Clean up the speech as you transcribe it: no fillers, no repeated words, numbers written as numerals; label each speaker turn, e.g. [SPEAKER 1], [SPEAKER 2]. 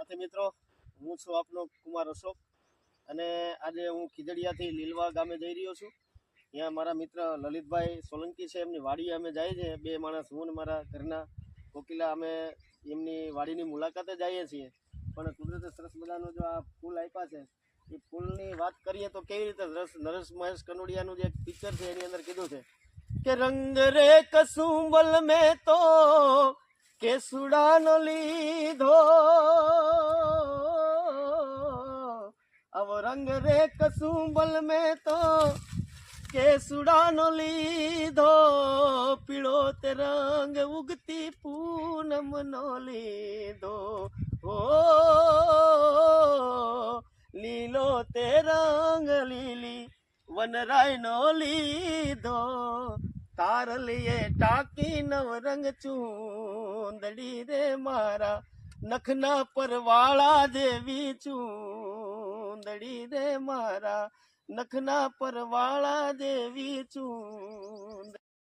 [SPEAKER 1] વિદ્યાર્થી મિત્રો, હું છું આપનો કુમાર અશોક અને આજે હું ખીજડીયાથી લીલવા ગામે જઈ રહ્યો છું. ત્યાં મારા મિત્ર લલિતભાઈ સોલંકી છે, એમની વાડીએ અમે જાય છે. બે માણસ, હું અને મારા ઘરના કોકિલા, અમે એમની વાડીની મુલાકાતે જઈએ છીએ. પણ કુદરતે સરસ મજાનો જો આ ફૂલ આપ્યા છે, એ ફૂલની વાત કરીએ તો કેવી રીતે નરેશ મહેશ કનોડિયાનું જે પિક્ચર છે એની અંદર કીધું છે કે રંગ રે કસુંબલ મેં તો કેસુડાનો લીધો, અવ રંગ રે કસુંબલ મેં તો કેસુડાનો લીધો, પીળો તે રંગ ઉગતી પૂનમનો લીધો, હો લીલો તે રંગ લીલી વનરાયનો લીધો, તારલીએ ટાંકી નવરંગ ચૂંદડી રે મારા નખના પરવાળા જેવી ચૂંદડી રે મારા નખના પરવાળા જેવી ચૂંદડી.